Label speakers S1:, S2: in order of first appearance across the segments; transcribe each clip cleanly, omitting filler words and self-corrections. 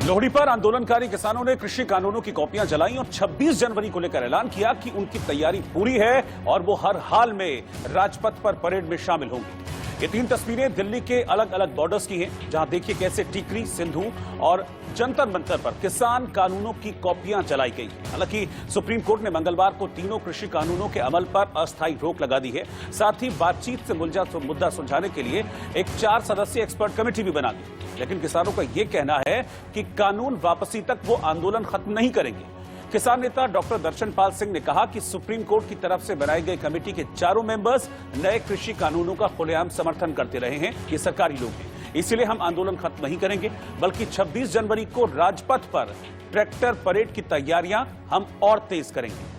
S1: लोहड़ी पर आंदोलनकारी किसानों ने कृषि कानूनों की कॉपियां जलाई और 26 जनवरी को लेकर ऐलान किया कि उनकी तैयारी पूरी है और वो हर हाल में राजपथ पर परेड में शामिल होंगे। ये 3 तस्वीरें दिल्ली के अलग अलग बॉर्डर्स की हैं, जहां देखिए कैसे टीकरी, सिंधु और जंतर मंतर पर किसान कानूनों की कॉपियां जलाई गई। हालांकि सुप्रीम कोर्ट ने मंगलवार को तीनों कृषि कानूनों के अमल पर अस्थायी रोक लगा दी है। साथ ही बातचीत से मुद्दा सुलझाने के लिए एक 4 सदस्यीय एक्सपर्ट कमेटी भी बना दी। लेकिन किसानों का यह कहना है कि कानून वापसी तक वो आंदोलन खत्म नहीं करेंगे। किसान नेता डॉक्टर दर्शन पाल सिंह ने कहा कि सुप्रीम कोर्ट की तरफ से बनाई गई कमेटी के 4 मेंबर्स नए कृषि कानूनों का खुलेआम समर्थन करते रहे हैं। ये सरकारी लोग हैं, इसलिए हम आंदोलन खत्म नहीं करेंगे, बल्कि 26 जनवरी को राजपथ पर ट्रैक्टर परेड की तैयारियां हम और तेज करेंगे।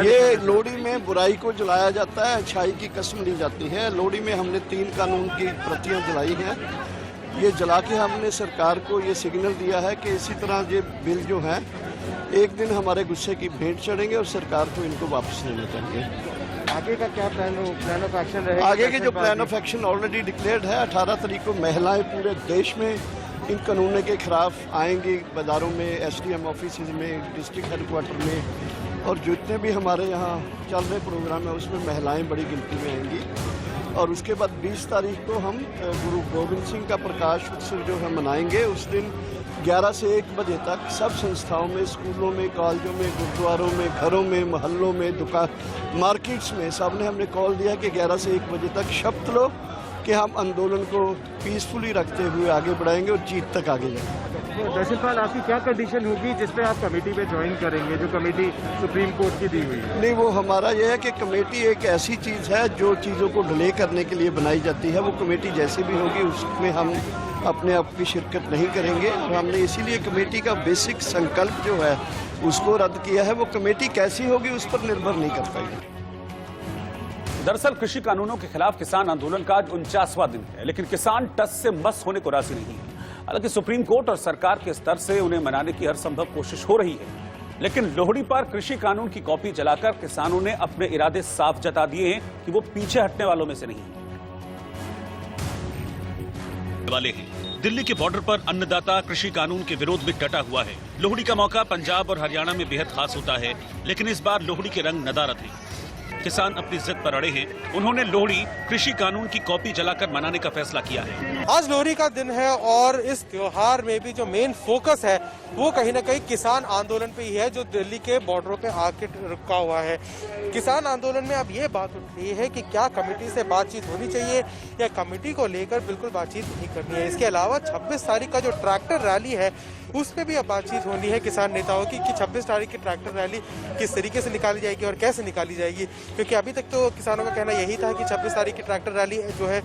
S2: ये लोहड़ी में बुराई को जलाया जाता है, अच्छाई की कसम ली जाती है। लोहड़ी में हमने 3 कानून की प्रतियां जलाई हैं। ये जला के हमने सरकार को ये सिग्नल दिया है कि इसी तरह ये बिल जो है एक दिन हमारे गुस्से की भेंट चढ़ेंगे और सरकार को इनको वापस लेना चाहिए।
S3: आगे का क्या प्लान ऑफ एक्शन रहेगा?
S2: आगे के जो plan of action already declared है। 18 तारीख को महिलाएं पूरे देश में इन कानूनों के खिलाफ आएंगी, बाजारों में, SDM ऑफिस में, डिस्ट्रिक्ट हेडक्वार्टर में, और जितने भी हमारे यहाँ चल रहे प्रोग्राम है उसमें महिलाएं बड़ी गिनती में आएंगी। और उसके बाद 20 तारीख को हम गुरु गोविंद सिंह का प्रकाश उत्सव जो है मनाएंगे। उस दिन 11 से 1 बजे तक सब संस्थाओं में, स्कूलों में, कॉलेजों में, गुरुद्वारों में, घरों में, मोहल्लों में, दुकान, मार्केट्स में सबने हमने कॉल दिया कि 11 से 1 बजे तक शपथ लो कि हम आंदोलन को पीसफुली रखते हुए आगे बढ़ाएंगे और जीत तक आगे जाएंगे।
S3: दर्शन पाल, आपकी क्या कंडीशन होगी जिस पे आप कमेटी में ज्वाइन करेंगे, जो कमेटी सुप्रीम कोर्ट की दी हुई है?
S2: नहीं, वो हमारा ये है कि कमेटी एक ऐसी चीज़ है जो चीज़ों को डिले करने के लिए बनाई जाती है। वो कमेटी जैसे भी होगी उसमें हम अपने आप की शिरकत नहीं करेंगे और हमने इसीलिए कमेटी का बेसिक संकल्प जो है उसको रद्द किया है। वो कमेटी कैसी होगी उस पर निर्भर नहीं कर पाएगी।
S1: दरअसल कृषि कानूनों के खिलाफ किसान आंदोलन का आज 49वां दिन है, लेकिन किसान टस से मस होने को राजी नहीं है। हालांकि सुप्रीम कोर्ट और सरकार के स्तर से उन्हें मनाने की हर संभव कोशिश हो रही है, लेकिन लोहड़ी पर कृषि कानून की कॉपी जलाकर किसानों ने अपने इरादे साफ जता दिए हैं कि वो पीछे हटने वालों में से नहीं वाले हैं। दिल्ली के बॉर्डर पर अन्नदाता कृषि कानून के विरोध में डटा हुआ है। लोहड़ी का मौका पंजाब और हरियाणा में बेहद खास होता है, लेकिन इस बार लोहड़ी के रंग नदारत हैं। किसान अपनी जिद पर अड़े हैं। उन्होंने लोहड़ी कृषि कानून की कॉपी जलाकर मनाने का फैसला किया है।
S4: आज लोहड़ी का दिन है और इस त्योहार में भी जो मेन फोकस है वो कहीं ना कहीं किसान आंदोलन पे ही है, जो दिल्ली के बॉर्डरों पे आके रुका हुआ है। किसान आंदोलन में अब ये बात उठ रही है कि क्या कमेटी से बातचीत होनी चाहिए या कमेटी को लेकर बिल्कुल बातचीत नहीं करनी है। इसके अलावा 26 तारीख का जो ट्रैक्टर रैली है उस पर भी अब बातचीत होनी है किसान नेताओं की कि 26 तारीख की ट्रैक्टर रैली किस तरीके से निकाली जाएगी और कैसे निकाली जाएगी, क्योंकि अभी तक तो किसानों का कहना यही था कि 26 तारीख की ट्रैक्टर रैली जो है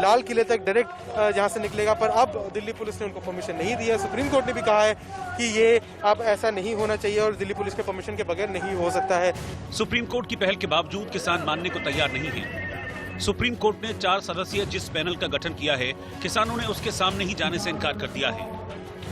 S4: लाल किले तक डायरेक्ट जहां से निकलेगा, पर अब दिल्ली पुलिस ने उनको परमिशन नहीं दी है। सुप्रीम कोर्ट ने भी कहा है कि ये अब ऐसा नहीं होना चाहिए और दिल्ली पुलिस के परमिशन के बगैर नहीं हो सकता है।
S1: सुप्रीम कोर्ट की पहल के बावजूद किसान मानने को तैयार नहीं है। सुप्रीम कोर्ट ने 4 सदस्यीय जिस पैनल का गठन किया है, किसानों ने उसके सामने ही जाने से इनकार कर दिया है।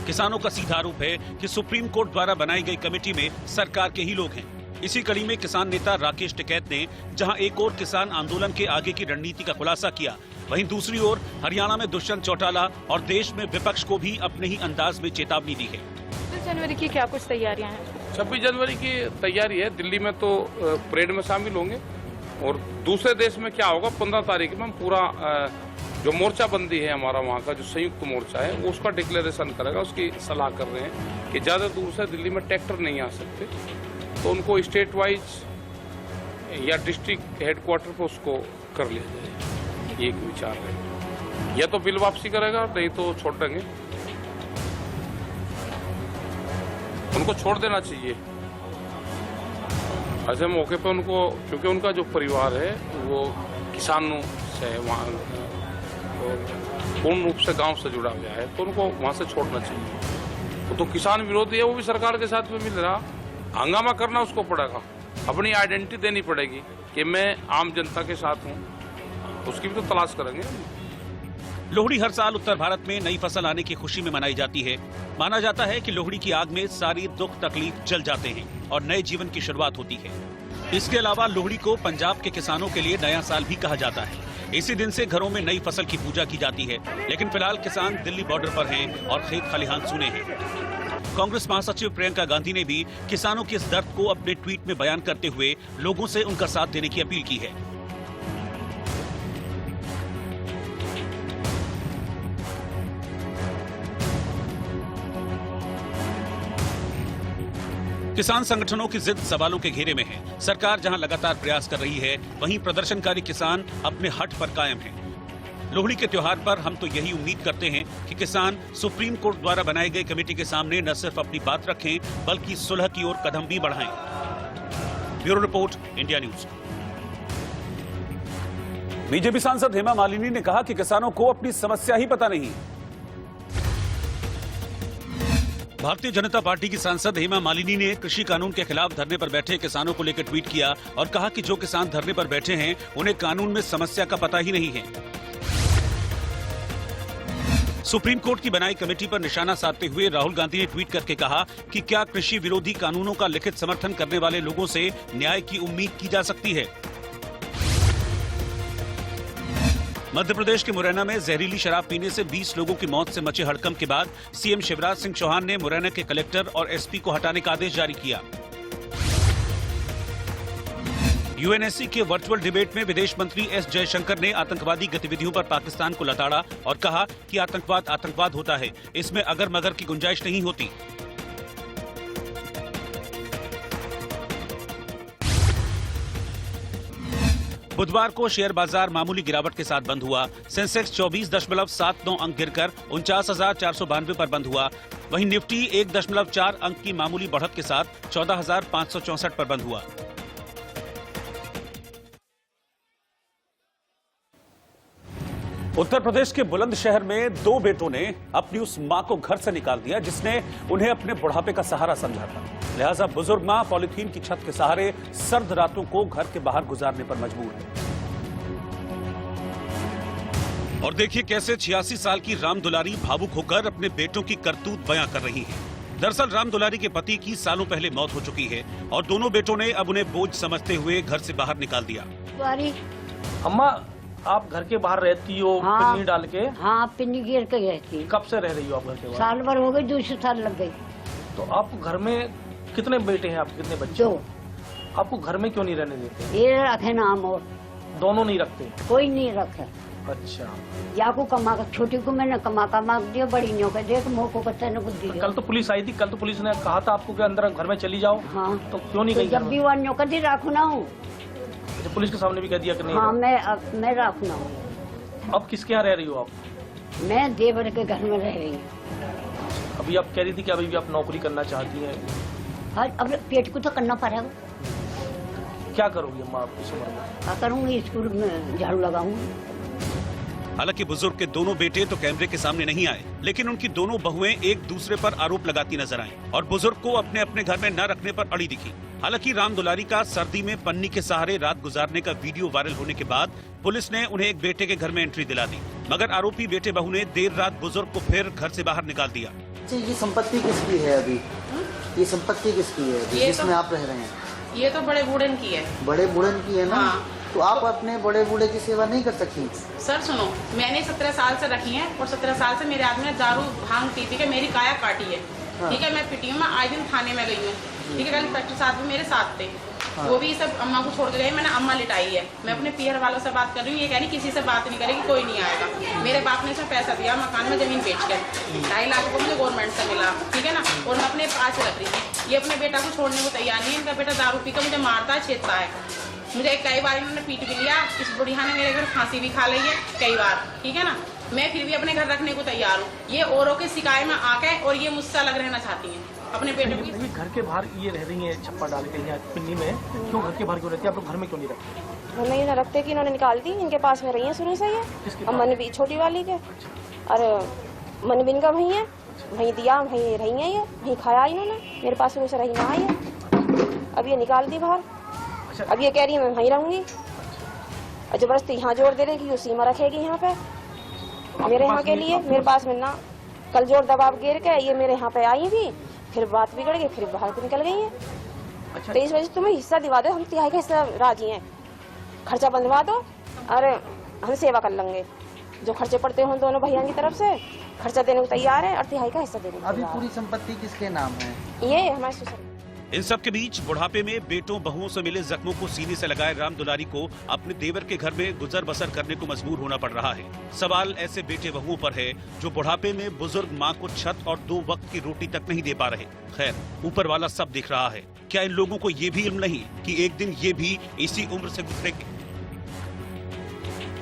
S1: किसानों का सीधा आरोप है कि सुप्रीम कोर्ट द्वारा बनाई गई कमेटी में सरकार के ही लोग हैं। इसी कड़ी में किसान नेता राकेश टिकैत ने जहां एक और किसान आंदोलन के आगे की रणनीति का खुलासा किया, वहीं दूसरी ओर हरियाणा में दुष्यंत चौटाला और देश में विपक्ष को भी अपने ही अंदाज में चेतावनी दी है।
S5: 26 जनवरी की क्या कुछ तैयारियां हैं?
S6: 26 जनवरी की तैयारी है। दिल्ली में तो परेड में शामिल होंगे और दूसरे देश में क्या होगा 15 तारीख में हम पूरा जो मोर्चा बंदी है हमारा वहाँ का जो संयुक्त मोर्चा है वो उसका डिक्लेरेशन करेगा। उसकी सलाह कर रहे हैं कि ज़्यादा दूर से दिल्ली में ट्रैक्टर नहीं आ सकते, तो उनको स्टेट वाइज या डिस्ट्रिक्ट हेडक्वार्टर पर उसको कर लिया जाए। ये एक विचार है। या तो बिल वापसी करेगा, नहीं तो छोड़ देंगे। उनको छोड़ देना चाहिए ऐसे मौके पर उनको, क्योंकि उनका जो परिवार है वो किसानों से वहाँ पूर्ण रूप से गांव से जुड़ा गया है, तो उनको वहां से छोड़ना चाहिए। वो तो किसान विरोधी है, वो भी सरकार के साथ में मिल रहा। हंगामा करना उसको पड़ेगा, अपनी आइडेंटिटी देनी पड़ेगी कि मैं आम जनता के साथ हूँ, उसकी भी तो तलाश करेंगे।
S1: लोहड़ी हर साल उत्तर भारत में नई फसल आने की खुशी में मनाई जाती है। माना जाता है कि लोहड़ी की आग में सारी दुख तकलीफ जल जाते हैं और नए जीवन की शुरुआत होती है। इसके अलावा लोहड़ी को पंजाब के किसानों के लिए नया साल भी कहा जाता है। इसी दिन से घरों में नई फसल की पूजा की जाती है, लेकिन फिलहाल किसान दिल्ली बॉर्डर पर हैं और खेत खलिहान सूने हैं। कांग्रेस महासचिव प्रियंका गांधी ने भी किसानों के इस दर्द को अपने ट्वीट में बयान करते हुए लोगों से उनका साथ देने की अपील की है। किसान संगठनों की जिद सवालों के घेरे में है। सरकार जहां लगातार प्रयास कर रही है, वहीं प्रदर्शनकारी किसान अपने हट पर कायम हैं। लोहड़ी के त्योहार पर हम तो यही उम्मीद करते हैं कि किसान सुप्रीम कोर्ट द्वारा बनाई गई कमेटी के सामने न सिर्फ अपनी बात रखें, बल्कि सुलह की ओर कदम भी बढ़ाएं। Bureau report, India news. BJP सांसद हेमा मालिनी ने कहा कि किसानों को अपनी समस्या ही पता नहीं। भारतीय जनता पार्टी की सांसद हेमा मालिनी ने कृषि कानून के खिलाफ धरने पर बैठे किसानों को लेकर ट्वीट किया और कहा कि जो किसान धरने पर बैठे हैं, उन्हें कानून में समस्या का पता ही नहीं है। सुप्रीम कोर्ट की बनाई कमेटी पर निशाना साधते हुए राहुल गांधी ने ट्वीट करके कहा कि क्या कृषि विरोधी कानूनों का लिखित समर्थन करने वाले लोगों से न्याय की उम्मीद की जा सकती है। मध्य प्रदेश के मुरैना में जहरीली शराब पीने से 20 लोगों की मौत से मचे हड़कंप के बाद सीएम शिवराज सिंह चौहान ने मुरैना के कलेक्टर और एसपी को हटाने का आदेश जारी किया। यूएनएससी के वर्चुअल डिबेट में विदेश मंत्री एस जयशंकर ने आतंकवादी गतिविधियों पर पाकिस्तान को लताड़ा और कहा कि आतंकवाद आतंकवाद होता है, इसमें अगर मगर की गुंजाइश नहीं होती। बुधवार को शेयर बाजार मामूली गिरावट के साथ बंद हुआ। सेंसेक्स 24.79 अंक गिरकर 49,492 पर बंद हुआ। वहीं निफ्टी 1.4 अंक की मामूली बढ़त के साथ 14,564 पर बंद हुआ। उत्तर प्रदेश के बुलंदशहर में 2 बेटों ने अपनी उस मां को घर से निकाल दिया जिसने उन्हें अपने बुढ़ापे का सहारा समझा था। लिहाजा बुजुर्ग मां पॉलिथीन की छत के सहारे सर्द रातों को घर के बाहर गुजारने पर मजबूर है। और देखिए कैसे 86 साल की राम दुलारी भावुक होकर अपने बेटों की करतूत बयां कर रही हैं। दरअसल राम दुलारी के पति की सालों पहले मौत हो चुकी है और दोनों बेटों ने अब उन्हें बोझ समझते हुए घर से बाहर निकाल दिया।
S7: अम्मा, आप घर के बाहर रहती हो?
S8: हाँ,
S7: पिन्नी डाल के?
S8: हाँ, पिन्नी गिर के रहती।
S7: कब से रह रही हो आप घर के बाहर?
S8: साल भर हो गई, 200 साल लग गई।
S7: तो आप घर में कितने बेटे हैं आपके, कितने बच्चे?
S8: 2।
S7: आपको घर में क्यों नहीं रहने देते?
S8: ये रखे नाम और
S7: दोनों नहीं रखते?
S8: कोई नहीं रखे।
S7: अच्छा।
S8: या को कमा कर, छोटी को मैंने कमा दिया, बड़ी नहीं होकर देख मोह को बच्चा ने बुद्धि।
S7: कल तो पुलिस आई थी, कल तो पुलिस ने कहा था आपको कि अंदर घर में चली जाओ।
S8: हाँ,
S7: तो क्यों नहीं गई?
S8: जब भी वन कर दी राखू ना हूँ।
S7: पुलिस के सामने भी कह दिया कि नहीं?
S8: हाँ, मैं राखू ना हूँ।
S7: अब किसके यहाँ रह रही हो आप?
S8: मैं देवर के घर में रह रही हूँ।
S7: अभी आप कह रही थी कि अभी भी आप नौकरी करना चाहती हैं।
S8: हाँ, अब पेट को तो करना पड़ेगा।
S7: क्या करोगी अम्मा आप इस उम्र में?
S8: क्या करूँगी? स्कूल में झाड़ू लगाऊंगी।
S1: हालांकि बुजुर्ग के दोनों बेटे तो कैमरे के सामने नहीं आए, लेकिन उनकी दोनों बहुएं एक दूसरे पर आरोप लगाती नजर आईं और बुजुर्ग को अपने अपने घर में न रखने पर अड़ी दिखी। हालांकि राम दुलारी का सर्दी में पन्नी के सहारे रात गुजारने का वीडियो वायरल होने के बाद पुलिस ने उन्हें एक बेटे के घर में एंट्री दिला दी, मगर आरोपी बेटे बहू ने देर रात बुजुर्ग को फिर घर से बाहर निकाल दिया।
S9: ये संपत्ति किसकी है अभी? ये संपत्ति किसकी है जिसमें आप रह रहे हैं?
S5: ये तो बड़े बूढ़न की है।
S9: बड़े बूढ़न की है ना?
S5: हाँ।
S9: तो आप अपने बड़े बूढ़े की सेवा नहीं कर सकती?
S5: सर सुनो, मैंने 17 साल से रखी है और 17 साल से मेरे आदमी ने दारू भांग पी के मेरी काया काटी है।
S9: हाँ।
S5: ठीक है, मैं पिटी हूँ, मैं आज दिन थाने में गई हूँ। ठीक है, कल इंस्पेक्टर साहब भी मेरे साथ थे।
S9: हाँ।
S5: वो भी सब अम्मा को छोड़ के गए, मैंने अम्मा लिटाई है। मैं अपने पीहर वालों से बात कर रही हूँ, ये कह रही किसी से बात नहीं करेगी, कोई नहीं आएगा। मेरे बाप ने इसमें पैसा दिया मकान में जमीन बेच कर, 2.5 लाख को मुझे गवर्नमेंट से मिला। ठीक है ना, और मैं अपने पास रख रही थी। ये अपने बेटा को छोड़ने को तैयार नहीं है। इनका बेटा दारू पी कर मुझे मारता है, छेड़ता है मुझे। कई बार इन्होंने पीट भी लिया। इस बुढ़िया ने मेरे घर फांसी भी खा ली है कई बार। ठीक है ना, मैं फिर भी अपने घर रखने को तैयार हूँ। ये औरों के शिकायत में आके और ये मुझसे अलग रहना चाहती हैं अपने बेटे को।
S7: घर के बाहर ये रह रही है छप्पा डाल के यहाँ पिन्नी में, क्यों घर के बाहर क्यों रहती है? आप लोग घर में क्यों नहीं रखते?
S10: घर में ये ना रखते कि इन्होंने निकाल दी। इनके पास में रही है शुरू से ये। अब मन भी छोटी वाली के, अरे मन भी इनका वहीं है, वहीं दिया वहीं रही है, ये वहीं खाया इन्होंने। मेरे पास शुरू से रही यहाँ है, अब ये निकाल दी बाहर। अब ये कह रही है मैं वहीं रहूंगी और जबरदस्ती यहाँ जोर दे रही, सीमा रखेगी यहाँ पे मेरे यहाँ के लिए। मेरे पास में ना कल जोर दबाव गिर के ये मेरे यहाँ पे आई थी, फिर बात बिगड़ गई, फिर बाहर को निकल गई है। तो इस वजह से तुम्हें हिस्सा दिवा दो, हम तिहाई का हिस्सा राजी हैं, खर्चा बंधवा दो। अरे हम सेवा कर लेंगे। जो खर्चे पड़ते हों दोनों भैया की तरफ से खर्चा देने को तैयार है और तिहाई का हिस्सा देने को
S9: अभी
S10: तैयार
S9: पूरी संपत्ति किसके नाम है?
S10: है। ये हमारे ससुर।
S1: इन सब के बीच बुढ़ापे में बेटों बहुओं से मिले जख्मों को सीने से लगाए राम दुलारी को अपने देवर के घर में गुजर बसर करने को मजबूर होना पड़ रहा है। सवाल ऐसे बेटे बहुओं पर है जो बुढ़ापे में बुजुर्ग मां को छत और 2 वक्त की रोटी तक नहीं दे पा रहे। खैर, ऊपर वाला सब दिख रहा है। क्या इन लोगों को ये भी इल्म नहीं कि एक दिन ये भी इसी उम्र से गुजरेंगे?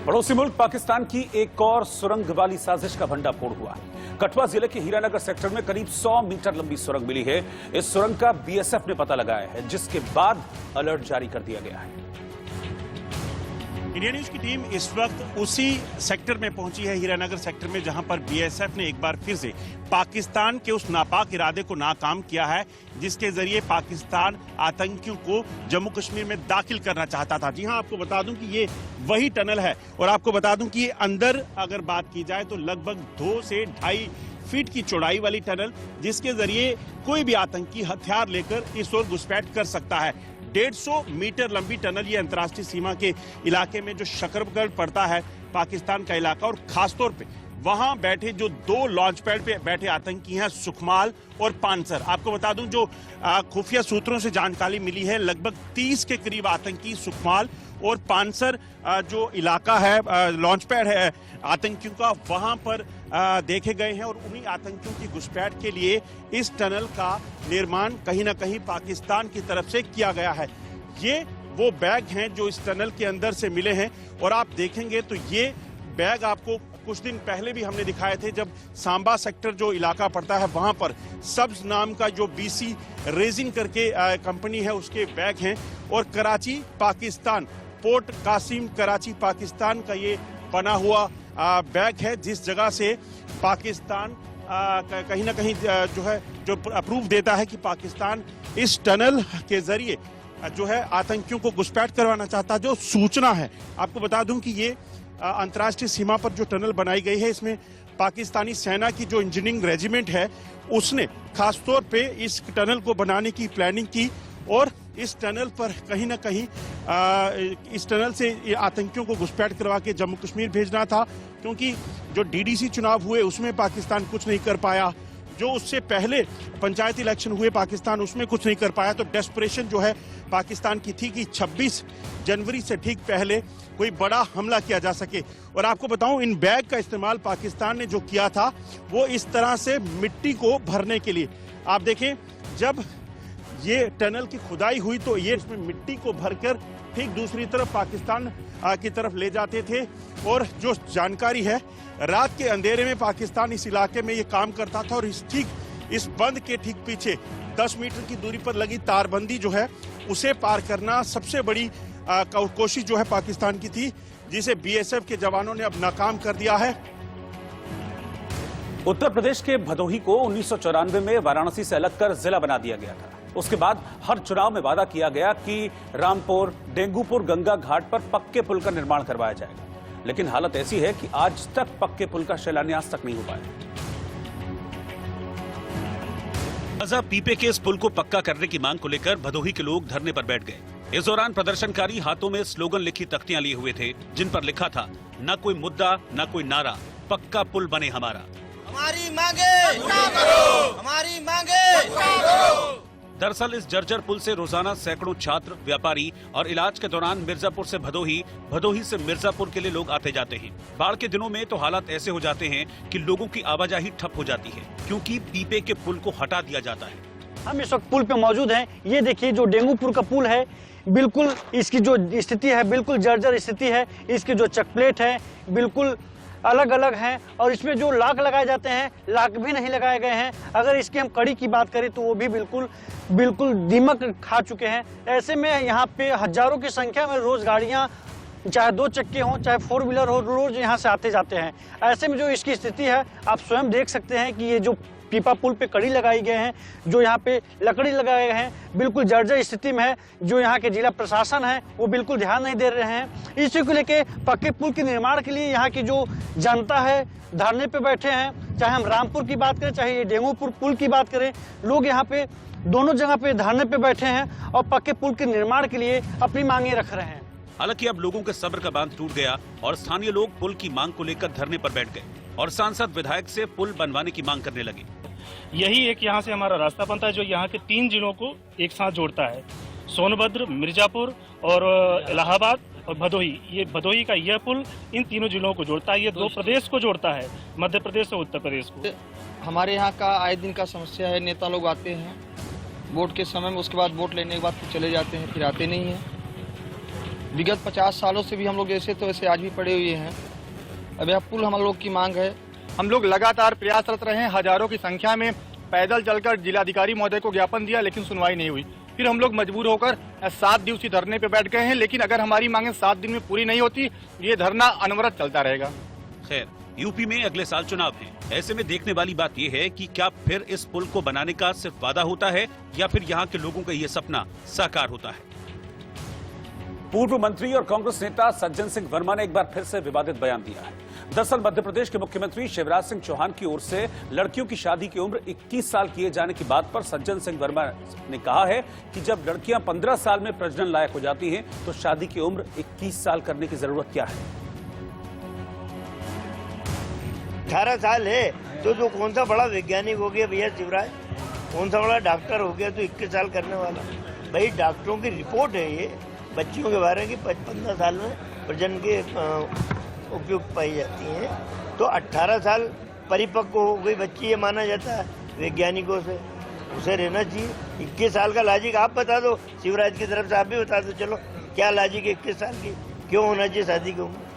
S1: पड़ोसी मुल्क पाकिस्तान की एक और सुरंग वाली साजिश का भंडाफोड़ हुआ है। कठुआ जिले के हीरानगर सेक्टर में करीब 100 मीटर लंबी सुरंग मिली है। इस सुरंग का बीएसएफ ने पता लगाया है, जिसके बाद अलर्ट जारी कर दिया गया है।
S11: इंडिया न्यूज की टीम इस वक्त उसी सेक्टर में पहुंची है, हीरानगर सेक्टर में, जहां पर बीएसएफ ने एक बार फिर से पाकिस्तान के उस नापाक इरादे को नाकाम किया है जिसके जरिए पाकिस्तान आतंकियों को जम्मू कश्मीर में दाखिल करना चाहता था। जी हां, आपको बता दूं कि ये वही टनल है और आपको बता दूं कि ये अंदर अगर बात की जाए तो लगभग 2 से 2.5 फीट की चौड़ाई वाली टनल, जिसके जरिए कोई भी आतंकी हथियार लेकर इस ओर घुसपैठ कर सकता है। 150 मीटर लंबी टनल ये अंतर्राष्ट्रीय सीमा के इलाके में जो शकरगढ़ पड़ता है पाकिस्तान का इलाका, और खासतौर पे वहां बैठे जो 2 लॉन्च पैड पे बैठे आतंकी हैं सुखमाल और पानसर। आपको बता दूं जो खुफिया सूत्रों से जानकारी मिली है, लगभग 30 के करीब आतंकी सुखमाल और पानसर जो इलाका है लॉन्च पैड है आतंकियों का, वहां पर देखे गए हैं और उन्हीं आतंकियों की घुसपैठ के लिए इस टनल का निर्माण कहीं ना कहीं पाकिस्तान की तरफ से किया गया है। ये वो बैग हैं जो इस टनल के अंदर से मिले हैं और आप देखेंगे तो ये बैग आपको कुछ दिन पहले भी हमने दिखाए थे, जब सांबा सेक्टर जो इलाका पड़ता है वहां पर सब्ज नाम का जो बीसी रेजिन करके कंपनी है उसके बैग हैं। और कराची पाकिस्तान, पोर्ट कासिम कराची पाकिस्तान का ये बना हुआ बैग है, जिस जगह से पाकिस्तान कहीं ना कहीं जो अप्रूव देता है कि पाकिस्तान इस टनल के जरिए जो है आतंकियों को घुसपैठ करवाना चाहता है। जो सूचना है, आपको बता दूं कि ये अंतर्राष्ट्रीय सीमा पर जो टनल बनाई गई है, इसमें पाकिस्तानी सेना की जो इंजीनियरिंग रेजिमेंट है उसने खासतौर पे इस टनल को बनाने की प्लानिंग की और इस टनल पर कहीं ना कहीं इस टनल से आतंकियों को घुसपैठ करवा के जम्मू कश्मीर भेजना था, क्योंकि जो डीडीसी चुनाव हुए उसमें पाकिस्तान कुछ नहीं कर पाया, जो उससे पहले पंचायती इलेक्शन हुए पाकिस्तान उसमें कुछ नहीं कर पाया। तो डेस्परेशन जो है पाकिस्तान की थी कि 26 जनवरी से ठीक पहले कोई बड़ा हमला किया जा सके। और आपको बताऊं, इन बैग का इस्तेमाल पाकिस्तान ने जो किया था वो इस तरह से मिट्टी को भरने के लिए। आप देखें, जब ये टनल की खुदाई हुई तो ये इसमें मिट्टी को भरकर ठीक दूसरी तरफ पाकिस्तान की तरफ ले जाते थे। और जो जानकारी है, रात के अंधेरे में पाकिस्तान इस इलाके में ये काम करता था और इस बंद के ठीक पीछे 10 मीटर की दूरी पर लगी तारबंदी जो है उसे पार करना सबसे बड़ी कोशिश जो है पाकिस्तान की थी, जिसे बीएसएफ के जवानों ने अब नाकाम कर दिया है।
S1: उत्तर प्रदेश के भदोही को 1994 में वाराणसी से अलग कर जिला बना दिया गया था। उसके बाद हर चुनाव में वादा किया गया कि रामपुर, डेंगूपुर, गंगा घाट पर पक्के पुल का निर्माण करवाया जाएगा, लेकिन हालत ऐसी है कि आज तक पक्के पुल का शिलान्यास तक नहीं हो पाया। पीपे के इस पुल को पक्का करने की मांग को लेकर भदोही के लोग धरने पर बैठ गए। इस दौरान प्रदर्शनकारी हाथों में स्लोगन लिखी तख्तियां लिए हुए थे, जिन पर लिखा था, न कोई मुद्दा न कोई नारा, पक्का पुल बने हमारा।
S12: हमारी मांगे पूरी करो, हमारी मांगे पूरी करो।
S1: दरअसल इस जर्जर पुल से रोजाना सैकड़ों छात्र, व्यापारी और इलाज के दौरान मिर्जापुर से भदोही, भदोही से मिर्जापुर के लिए लोग आते जाते हैं। बाढ़ के दिनों में तो हालात ऐसे हो जाते हैं कि लोगों की आवाजाही ठप हो जाती है, क्योंकि पीपे के पुल को हटा दिया जाता है।
S13: हम इस वक्त पुल पे मौजूद हैं। ये देखिए, जो डेंगूपुर का पुल है, बिल्कुल इसकी जो स्थिति है बिल्कुल जर्जर स्थिति है। इसकी जो चक प्लेट है बिल्कुल अलग अलग हैं और इसमें जो लाक लगाए जाते हैं, लाक भी नहीं लगाए गए हैं। अगर इसकी हम कड़ी की बात करें तो वो भी बिल्कुल दीमक खा चुके हैं। ऐसे में यहाँ पे हजारों की संख्या में रोज गाड़ियाँ, चाहे 2 चक्के हों चाहे 4 व्हीलर हो, रोज यहाँ से आते जाते हैं। ऐसे में जो इसकी स्थिति है, आप स्वयं देख सकते हैं कि ये जो पीपा पुल पे कड़ी लगाई गए हैं, जो यहाँ पे लकड़ी लगाए गए हैं, बिल्कुल जर्जर स्थिति में है। जो यहाँ के जिला प्रशासन है वो बिल्कुल ध्यान नहीं दे रहे हैं। इसी को लेके पक्के पुल के निर्माण के लिए यहाँ की जो जनता है धरने पे बैठे हैं। चाहे हम रामपुर की बात करें, चाहे ये डेंगूपुर पुल की बात करें, लोग यहाँ पे दोनों जगह पे धरने पे बैठे हैं और पक्के पुल के निर्माण के लिए अपनी मांगे रख रहे हैं।
S1: हालांकि अब लोगों के सब्र का बांध टूट गया और स्थानीय लोग पुल की मांग को लेकर धरने पर बैठ गए और सांसद विधायक से पुल बनवाने की मांग करने लगे।
S7: यही एक यहाँ से हमारा रास्ता बनता है जो यहाँ के 3 जिलों को एक साथ जोड़ता है, सोनभद्र, मिर्जापुर और इलाहाबाद और भदोही। ये भदोही का यह पुल इन तीनों जिलों को जोड़ता है। ये 2 प्रदेश को जोड़ता है, मध्य प्रदेश और उत्तर प्रदेश को।
S14: हमारे यहाँ का आए दिन का समस्या है, नेता लोग आते हैं वोट के समय में, उसके बाद वोट लेने के बाद फिर चले जाते हैं, फिर आते नहीं हैं। विगत 50 सालों से भी हम लोग जैसे तो वैसे आज भी पड़े हुए हैं। अब यह पुल हम लोग की मांग है।
S3: हम लोग लगातार प्रयासरत रहे, हजारों की संख्या में पैदल चलकर जिलाधिकारी महोदय को ज्ञापन दिया, लेकिन सुनवाई नहीं हुई। फिर हम लोग मजबूर होकर 7 दिवसीय धरने पे बैठ गए हैं, लेकिन अगर हमारी मांगें 7 दिन में पूरी नहीं होती, ये धरना अनवरत चलता रहेगा।
S1: खैर, यूपी में अगले साल चुनाव है। ऐसे में देखने वाली बात यह है कि क्या फिर इस पुल को बनाने का सिर्फ वादा होता है या फिर यहाँ के लोगों का ये सपना साकार होता है। पूर्व मंत्री और कांग्रेस नेता सज्जन सिंह वर्मा ने एक बार फिर से विवादित बयान दिया है। दरअसल मध्य प्रदेश के मुख्यमंत्री शिवराज सिंह चौहान की ओर से लड़कियों की शादी की उम्र 21 साल किए जाने की बात पर सज्जन सिंह वर्मा ने कहा है कि जब लड़कियां 15 साल में प्रजनन लायक हो जाती हैं तो शादी की उम्र 21 साल करने की जरूरत क्या है।
S15: 18 साल है तो जो कौन सा बड़ा वैज्ञानिक हो गया भैया शिवराज, कौन सा बड़ा डॉक्टर हो गया तो 21 साल करने वाला। भाई डॉक्टरों की रिपोर्ट है ये बच्चियों के बारे में कि 15 साल में प्रजनन के उपयुक्त पाई जाती हैं, तो 18 साल परिपक्व हो गई बच्ची ये माना जाता है वैज्ञानिकों से, उसे रहना चाहिए। 21 साल का लॉजिक आप बता दो, शिवराज की तरफ से आप भी बता दो, चलो क्या लॉजिक 21 साल की क्यों होना चाहिए शादी की उम्र।